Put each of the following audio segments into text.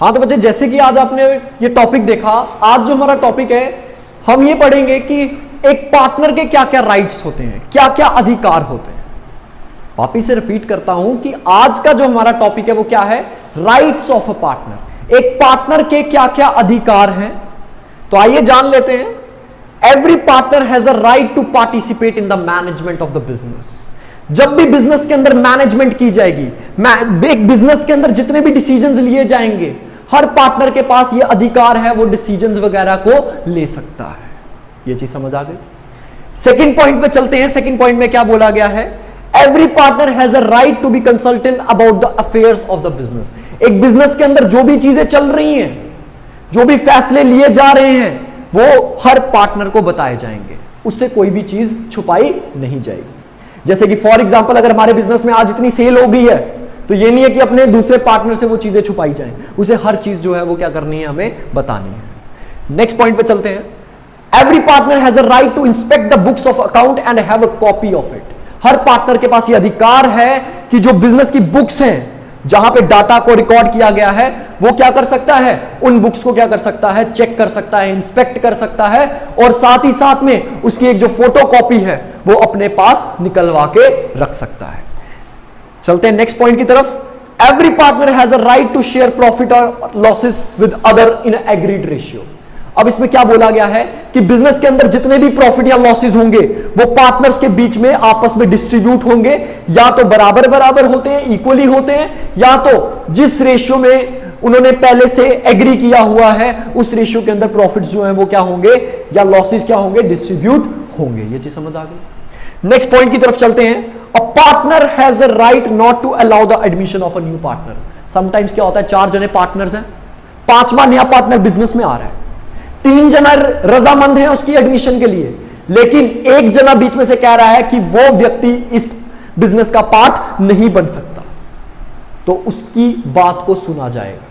हाँ तो बच्चे, जैसे कि आज आपने ये टॉपिक देखा, आज जो हमारा टॉपिक है हम ये पढ़ेंगे कि एक पार्टनर के क्या क्या राइट्स होते हैं, क्या क्या अधिकार होते हैं। वापिस से रिपीट करता हूं कि आज का जो हमारा टॉपिक है वो क्या है, राइट्स ऑफ अ पार्टनर। एक पार्टनर के क्या क्या अधिकार हैं, तो आइए जान लेते हैं। Every partner has a right to participate in the management of the business. जब भी बिजनेस के अंदर मैनेजमेंट की जाएगी, एक बिजनेस के अंदर जितने भी डिसीजंस लिए जाएंगे, हर पार्टनर के पास ये अधिकार है, वो डिसीजंस वगैरह को ले सकता है। ये चीज समझ आ गई। सेकंड पॉइंट पे चलते हैं। सेकंड पॉइंट में क्या बोला गया है, every partner has a right to be consultant about the affairs of the business. एक बिजनेस के अंदर जो भी चीजें चल रही हैं, जो भी फैसले लिए जा रहे हैं, वो हर पार्टनर को बताए जाएंगे, उससे कोई भी चीज छुपाई नहीं जाएगी। जैसे कि फॉर एग्जांपल, अगर हमारे बिजनेस में आज इतनी सेल हो गई है, तो ये नहीं है कि अपने दूसरे पार्टनर से वो चीजें छुपाई जाएं, उसे हर चीज जो है वो क्या करनी है, हमें बतानी है। नेक्स्ट पॉइंट पे चलते हैं। Every partner has a right to inspect the books of account and have a copy of it. हर पार्टनर के पास ये अधिकार है कि जो बिजनेस की बुक्स हैं, जहां पे डाटा को रिकॉर्ड किया गया है, वो क्या कर सकता है, उन बुक्स को क्या कर सकता है, चेक कर सकता है, इंस्पेक्ट कर सकता है, और साथ ही साथ में उसकी एक जो फोटो कॉपी है वो अपने पास निकलवा के रख सकता है। चलते हैं नेक्स्ट पॉइंट की तरफ। Every partner has a right to share profit और losses with other in agreed ratio. अब इसमें क्या बोला गया है कि बिजनेस के अंदर जितने भी प्रॉफिट या लॉसेस होंगे वो पार्टनर्स के बीच में आपस में डिस्ट्रीब्यूट होंगे, या तो बराबर बराबर होते हैं, इक्वली होते हैं, या तो जिस रेशियो में उन्होंने पहले से एग्री किया हुआ है उस रेशियो के अंदर प्रॉफिट्स जो हैं वो क्या होंगे, या लॉसेस क्या होंगे, डिस्ट्रीब्यूट होंगे। ये चीज समझ आ गई। नेक्स्ट पॉइंट की तरफ चलते हैं। A partner has a right not to allow the admission of a new partner. Sometimes क्या होता है, 4 जने पार्टनर्स हैं, 5वां नया पार्टनर बिजनेस में आ रहा है, 3 जना रजामंद हैं उसकी एडमिशन के लिए, लेकिन एक जना बीच में से कह रहा है कि वो व्यक्ति इस बिजनेस का पार्ट नहीं बन सकता, तो उसकी बात को सुना जाएगा।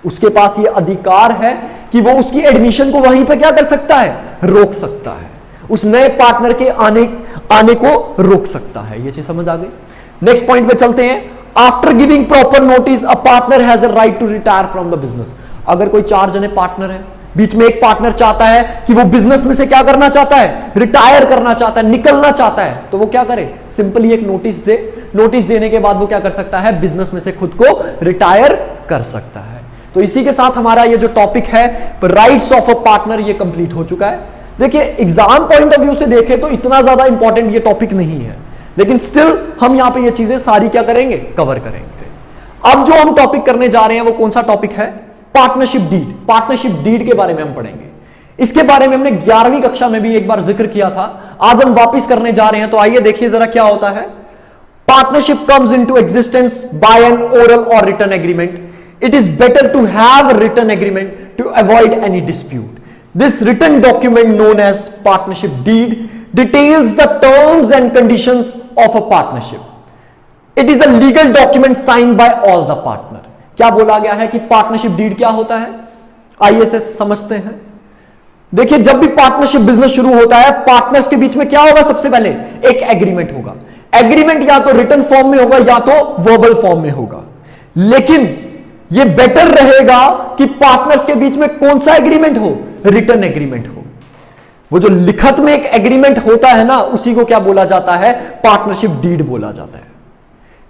उसके पास ये अधिकार है कि वो उसकी एडमिशन को वहीं पे क्या कर सकता है, रोक सकता है, उस नए पार्टनर के आने को रोक सकता है। ये चीज समझ आ गई। नेक्स्ट पॉइंट पे चलते हैं। After giving proper notice a partner has a right to retire from the business. अगर कोई 4 जने पार्टनर है, बीच में एक पार्टनर चाहता है कि वो बिजनेस में से क्या करना चाहता है, रिटायर करना चाहता है, निकलना चाहता है, तो वो क्या करे, सिंपली एक नोटिस दे। नोटिस देने के बाद वो क्या कर सकता है, बिजनेस में से खुद को रिटायर कर सकता है। तो इसी के साथ हमारा ये जो टॉपिक है राइट्स ऑफ अ पार्टनर, ये कंप्लीट हो चुका है। देखिए, एग्जाम पॉइंट ऑफ व्यू से देखें तो इतना ज्यादा इंपॉर्टेंट ये टॉपिक नहीं है, लेकिन स्टिल हम यहां पे ये चीजें सारी क्या करेंगे, कवर करेंगे। अब जो हम टॉपिक करने जा रहे हैं वो कौन सा टॉपिक है, पार्टनरशिप डीड। पार्टनरशिप डीड के बारे में हम पढ़ेंगे। इसके बारे में हमने 11वीं कक्षा में भी एक बार जिक्र किया था, आज हम वापस करने जा रहे हैं। तो आइए देखिए जरा क्या होता है। Partnership comes into existence by an oral और written agreement. It is better to have written agreement to avoid any dispute. This written document known as partnership deed details the terms and conditions of a partnership. It is a legal document signed by all the partner. क्या बोला गया है कि partnership deed क्या होता है, आइए इसे समझते हैं। देखिए, जब भी पार्टनरशिप बिजनेस शुरू होता है, पार्टनर्स के बीच में क्या होगा, सबसे पहले एक एग्रीमेंट होगा। एग्रीमेंट या तो रिटन फॉर्म में होगा या तो वर्बल फॉर्म में होगा, लेकिन ये बेटर रहेगा कि पार्टनर्स के बीच में कौन सा एग्रीमेंट हो, रिटन एग्रीमेंट हो। वो जो लिखत में एक एग्रीमेंट होता है ना, उसी को क्या बोला जाता है, पार्टनरशिप डीड बोला जाता है।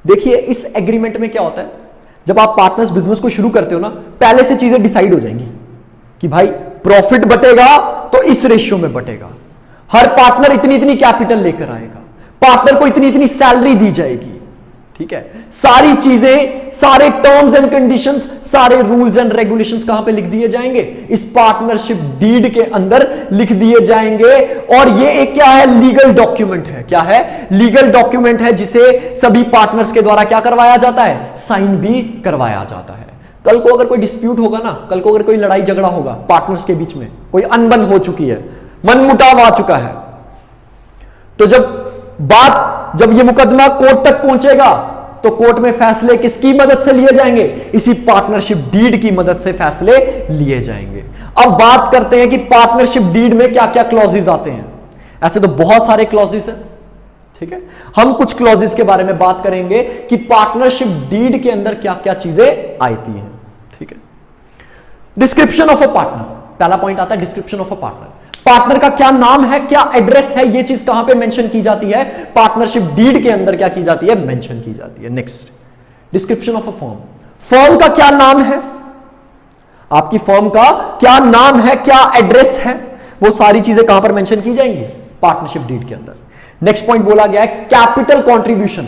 देखिए, इस एग्रीमेंट में क्या होता है, जब आप पार्टनर्स बिजनेस को शुरू करते हो ना, पहले से चीजें डिसाइड हो जाएंगी कि भाई प्रॉफिट बटेगा तो इस रेशियो में बटेगा, हर पार्टनर इतनी इतनी कैपिटल लेकर आएगा, पार्टनर को इतनी इतनी सैलरी दी जाएगी, ठीक है। सारी चीजें, सारे टर्म्स एंड कंडीशंस, सारे रूल्स एंड रेगुलेशंस कहां पे लिख दिए जाएंगे, इस पार्टनरशिप डीड के अंदर लिख दिए जाएंगे। और ये एक क्या है, लीगल डॉक्यूमेंट है। क्या है, लीगल डॉक्यूमेंट है, जिसे सभी पार्टनर्स के द्वारा क्या करवाया जाता है, साइन भी करवाया जाता है। कल को अगर कोई डिस्प्यूट होगा ना, कल को अगर कोई लड़ाई झगड़ा होगा पार्टनर्स के बीच में, कोई अनबन हो चुकी है, मनमुटाव आ चुका है, तो जब ये मुकदमा कोर्ट तक पहुंचेगा तो कोर्ट में फैसले किसकी मदद से लिए जाएंगे, इसी पार्टनरशिप डीड की मदद से फैसले लिए जाएंगे। अब बात करते हैं कि पार्टनरशिप डीड में क्या क्या क्लॉजेस आते हैं। ऐसे तो बहुत सारे क्लॉजेस हैं, ठीक है, हम कुछ क्लॉजेस के बारे में बात करेंगे कि पार्टनरशिप डीड के अंदर क्या क्या चीजें आती हैं। ठीक है, डिस्क्रिप्शन ऑफ अ पार्टनर, पहला पॉइंट आता है description of a partner. Partner का क्या नाम है, क्या एड्रेस है, ये चीज कहां पे मेंशन की जाती है, पार्टनरशिप डीड के अंदर क्या की जाती है, मेंशन की जाती है। Next, description of a firm, firm का क्या नाम है, आपकी फर्म का क्या नाम है, क्या एड्रेस है, वो सारी चीजें कहां पर मेंशन की जाएंगी, पार्टनरशिप डीड के अंदर। नेक्स्ट पॉइंट बोला गया है कैपिटल कंट्रीब्यूशन,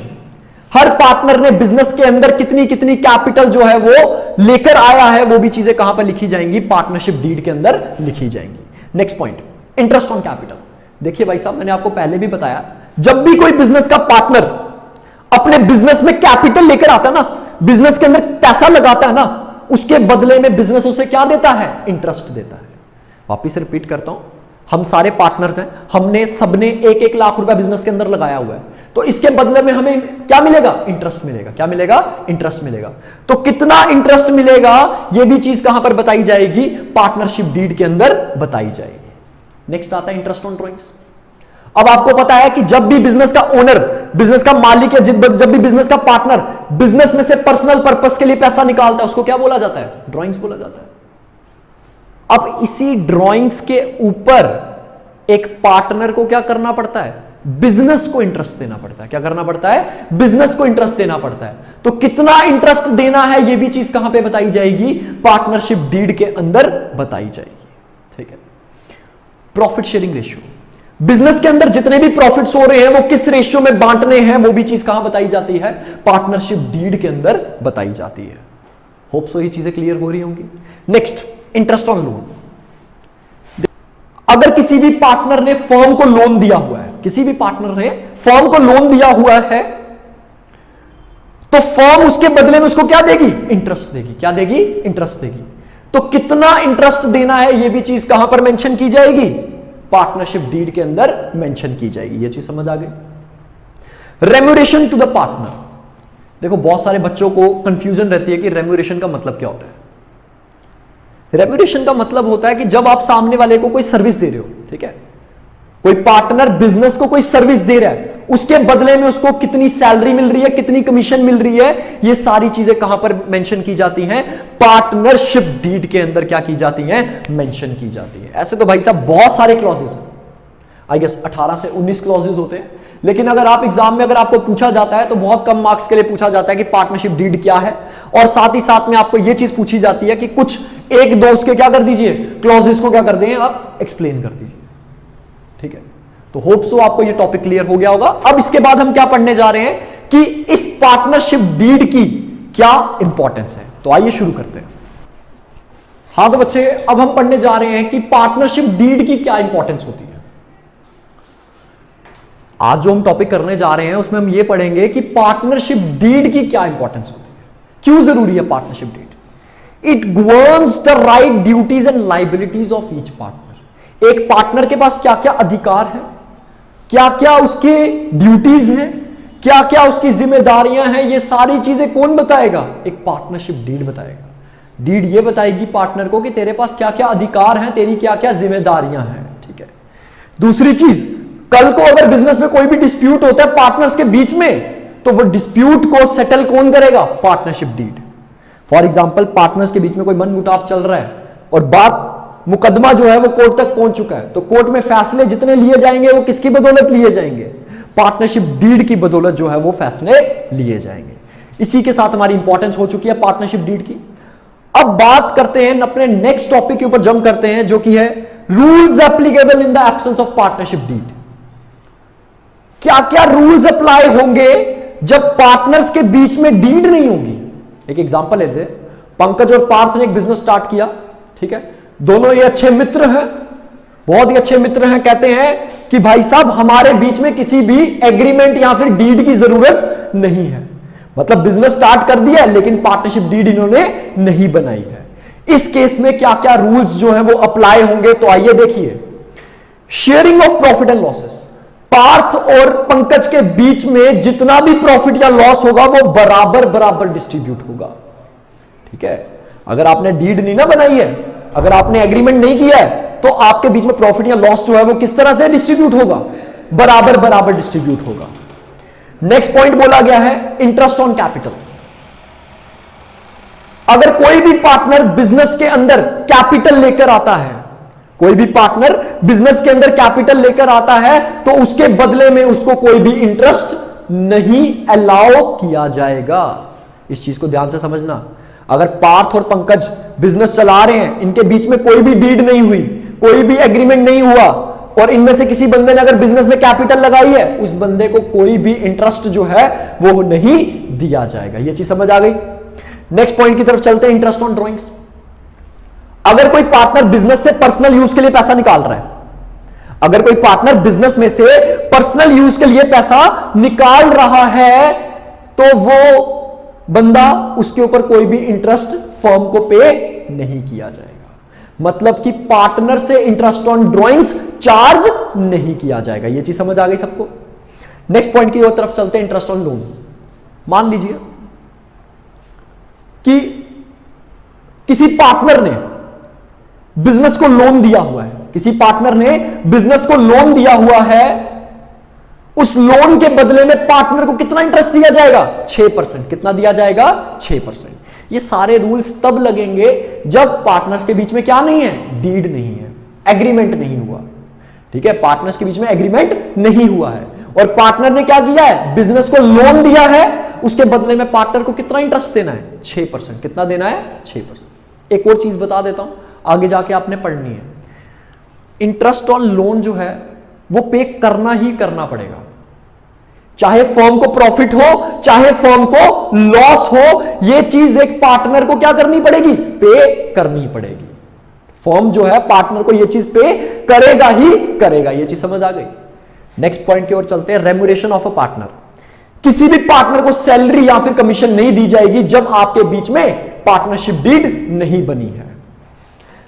हर पार्टनर ने बिजनेस के अंदर कितनी कितनी कैपिटल जो है वो लेकर आया है, वो भी चीजें कहां पर लिखी जाएंगी, पार्टनरशिप डीड के अंदर लिखी जाएंगी। Next point, interest on capital. देखिए भाई साहब, मैंने आपको पहले भी बताया, जब भी कोई बिजनेस का पार्टनर अपने बिजनेस में कैपिटल लेकर आता है ना, बिजनेस के अंदर पैसा लगाता है ना, उसके बदले में बिजनेस उसे क्या देता है, इंटरेस्ट देता है। वापिस रिपीट करता हूं, हम सारे पार्टनर्स हैं, हमने सबने 1-1 लाख रुपया बिजनेस के अंदर लगाया हुआ है, तो इसके बदले में हमें क्या मिलेगा, इंटरेस्ट मिलेगा। क्या मिलेगा, इंटरेस्ट मिलेगा। तो कितना इंटरेस्ट मिलेगा, यह भी चीज कहां पर बताई जाएगी, पार्टनरशिप डीड के अंदर बताई जाएगी। नेक्स्ट आता है इंटरेस्ट ऑन ड्रॉइंग्स। अब आपको पता है कि जब भी बिजनेस का ओनर, बिजनेस का मालिक है, जब भी बिजनेस का पार्टनर बिजनेस में से पर्सनल पर्पस के लिए पैसा निकालता है, उसको क्या बोला जाता है, ड्रॉइंग्स बोला जाता है। अब इसी ड्रॉइंग्स के ऊपर एक पार्टनर को क्या करना पड़ता है, बिजनेस को इंटरेस्ट देना पड़ता है। क्या करना पड़ता है, बिजनेस को इंटरेस्ट देना पड़ता है। तो कितना इंटरेस्ट देना है, यह भी चीज कहां पे बताई जाएगी, पार्टनरशिप डीड के अंदर बताई जाएगी। ठीक है, प्रॉफिट शेयरिंग रेशियो, बिजनेस के अंदर जितने भी प्रॉफिट्स हो रहे हैं वो किस रेशियो में बांटने हैं, वो भी चीज कहां बताई जाती है, पार्टनरशिप डीड के अंदर बताई जाती है। होप सो ये चीजें क्लियर हो रही होंगी। Next, interest on loan. अगर किसी भी पार्टनर ने फर्म को लोन दिया हुआ है, किसी भी पार्टनर ने फर्म को लोन दिया हुआ है, तो फर्म उसके बदले में उसको क्या देगी, इंटरेस्ट देगी। क्या देगी, इंटरेस्ट देगी। तो कितना इंटरेस्ट देना है, यह भी चीज कहां पर मेंशन की जाएगी, पार्टनरशिप डीड के अंदर मेंशन की जाएगी। यह चीज समझ आ गई। Remuneration to the partner. देखो, बहुत सारे बच्चों को कंफ्यूजन रहती है कि रेम्यूरेशन का मतलब क्या होता है। रेम्यूरेशन का मतलब होता है कि जब आप सामने वाले को कोई सर्विस दे रहे हो, ठीक है, कोई पार्टनर बिजनेस को कोई सर्विस दे रहा है, उसके बदले में उसको कितनी सैलरी मिल रही है, कितनी कमीशन मिल रही है, ये सारी चीजें कहां पर मेंशन की जाती हैं, पार्टनरशिप डीड के अंदर क्या की जाती हैं, मेंशन की जाती है। ऐसे तो भाई साहब बहुत सारे क्लॉजेस हैं, आई गेस 18 से 19 क्लॉजेस होते हैं, लेकिन अगर आप एग्जाम में अगर आपको पूछा जाता है तो बहुत कम मार्क्स के लिए पूछा जाता है कि पार्टनरशिप डीड क्या है, और साथ ही साथ में आपको यह चीज पूछी जाती है कि कुछ एक दो उसके क्या कर दीजिए, क्लॉजेस को क्या कर दें आप, एक्सप्लेन कर दीजिए। ठीक है, तो होप सो आपको ये टॉपिक क्लियर हो गया होगा। अब इसके बाद हम क्या पढ़ने जा रहे हैं कि इस पार्टनरशिप डीड की क्या इंपॉर्टेंस है। तो आइए शुरू करते हैं। हाँ तो बच्चे, अब हम पढ़ने जा रहे हैं कि पार्टनरशिप डीड की क्या इंपॉर्टेंस होती है। आज जो हम टॉपिक करने जा रहे हैं उसमें हम ये पढ़ेंगे कि पार्टनरशिप डीड की क्या इंपॉर्टेंस होती है, क्यों जरूरी है partnership deed. It governs the right duties and liabilities of each partner. एक पार्टनर के पास क्या क्या अधिकार है, क्या क्या उसके ड्यूटीज हैं, क्या क्या उसकी जिम्मेदारियां हैं, ये सारी चीजें कौन बताएगा, एक पार्टनरशिप डीड बताएगा। डीड ये बताएगी पार्टनर को कि तेरे पास क्या क्या अधिकार हैं, तेरी क्या क्या जिम्मेदारियां हैं। ठीक है, दूसरी चीज, कल को अगर बिजनेस में कोई भी डिस्प्यूट होता है पार्टनर्स के बीच में, तो वो डिस्प्यूट को सेटल कौन करेगा, partnership deed. For example, partners के बीच में कोई मनमुटाव चल रहा है और बात, मुकदमा जो है वो कोर्ट तक पहुंच चुका है, तो कोर्ट में फैसले जितने लिए जाएंगे वो किसकी बदौलत लिए जाएंगे, पार्टनरशिप डीड की बदौलत जो है वो फैसले लिए जाएंगे। इसी के साथ हमारी इंपॉर्टेंस हो चुकी है पार्टनरशिप डीड की। अब बात करते हैं अपने नेक्स्ट टॉपिक के ऊपर, जंप करते हैं, जो कि है rules applicable in the absence of partnership deed. क्या क्या रूल्स अप्लाई होंगे जब पार्टनर्स के बीच में डीड नहीं होगी। एक एग्जांपल लेते हैं, पंकज और पार्थ ने एक बिजनेस स्टार्ट किया, ठीक है, दोनों ये अच्छे मित्र हैं, बहुत ही अच्छे मित्र हैं, कहते हैं कि भाई साहब हमारे बीच में किसी भी एग्रीमेंट या फिर डीड की जरूरत नहीं है। मतलब बिजनेस स्टार्ट कर दिया लेकिन पार्टनरशिप डीड इन्होंने नहीं बनाई है। इस केस में क्या क्या रूल्स जो है वो अप्लाई होंगे, तो आइए देखिए। Sharing of profit and losses, Parth और पंकज के बीच में जितना भी प्रॉफिट या लॉस होगा वो बराबर बराबर डिस्ट्रीब्यूट होगा। ठीक है, अगर आपने डीड नहीं ना बनाई है, अगर आपने एग्रीमेंट नहीं किया है, तो आपके बीच में प्रॉफिट या लॉस जो है वो किस तरह से डिस्ट्रीब्यूट होगा, बराबर बराबर डिस्ट्रीब्यूट होगा। नेक्स्ट पॉइंट बोला गया है इंटरेस्ट ऑन कैपिटल। अगर कोई भी पार्टनर बिजनेस के अंदर कैपिटल लेकर आता है, कोई भी पार्टनर बिजनेस के अंदर कैपिटल लेकर आता है, तो उसके बदले में उसको कोई भी इंटरेस्ट नहीं अलाउ किया जाएगा। इस चीज को ध्यान से समझना। अगर पार्थ और पंकज बिजनेस चला रहे हैं, इनके बीच में कोई भी डीड नहीं हुई, कोई भी एग्रीमेंट नहीं हुआ, और इनमें से किसी बंदे ने अगर बिजनेस में कैपिटल लगाई है, उस बंदे को कोई भी इंटरेस्ट जो है वो नहीं दिया जाएगा। ये चीज समझ आ गई। नेक्स्ट पॉइंट की तरफ चलते हैं, इंटरेस्ट ऑन ड्रॉइंग्स। अगर कोई पार्टनर बिजनेस से पर्सनल यूज के लिए पैसा निकाल रहा है, अगर कोई पार्टनर बिजनेस में से पर्सनल यूज के लिए पैसा निकाल रहा है, तो वो बंदा, उसके ऊपर कोई भी इंटरेस्ट फर्म को पे नहीं किया जाएगा। मतलब कि पार्टनर से इंटरेस्ट ऑन ड्रॉइंग्स चार्ज नहीं किया जाएगा। यह चीज समझ आ गई सबको। नेक्स्ट पॉइंट की ओर तरफ चलते हैं, इंटरेस्ट ऑन लोन। मान लीजिए कि किसी पार्टनर ने बिजनेस को लोन दिया हुआ है, किसी पार्टनर ने बिजनेस को लोन दिया हुआ है, उस लोन के बदले में पार्टनर को कितना इंटरेस्ट दिया जाएगा? 6%। कितना दिया जाएगा? 6%। ये सारे रूल्स तब लगेंगे जब पार्टनर्स के बीच में क्या नहीं है? डीड नहीं है, एग्रीमेंट नहीं हुआ। ठीक है, पार्टनर्स के बीच में एग्रीमेंट नहीं हुआ है और पार्टनर ने क्या किया है? बिजनेस को लोन दिया है, उसके बदले में पार्टनर को कितना इंटरेस्ट देना है? 6%। कितना देना है? 6%। एक और चीज बता देता हूं, आगे जाके आपने पढ़नी है। इंटरेस्ट ऑन लोन जो है वो पे करना ही करना पड़ेगा, चाहे फर्म को प्रॉफिट हो, चाहे फर्म को लॉस हो। यह चीज एक पार्टनर को क्या करनी पड़ेगी? पे करनी पड़ेगी। फर्म जो है पार्टनर को यह चीज पे करेगा ही करेगा। यह चीज समझ आ गई। नेक्स्ट पॉइंट की ओर चलते हैं, रेम्यूनरेशन ऑफ अ पार्टनर। किसी भी पार्टनर को सैलरी या फिर कमीशन नहीं दी जाएगी जब आपके बीच में पार्टनरशिप डीड नहीं बनी है।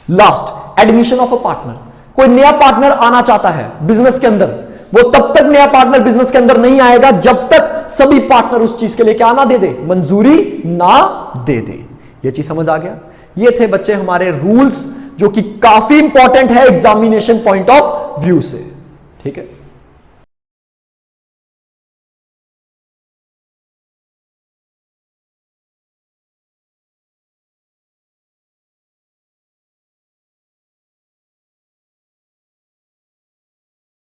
Last, admission of a partner. कोई नया पार्टनर आना चाहता है बिजनेस के अंदर, वो तब तक नया पार्टनर बिजनेस के अंदर नहीं आएगा जब तक सभी पार्टनर उस चीज के लिए क्या ना दे दे? मंजूरी ना दे दे। ये चीज समझ आ गया। ये थे बच्चे हमारे रूल्स, जो कि काफी इंपॉर्टेंट है एग्जामिनेशन पॉइंट ऑफ व्यू से। ठीक है।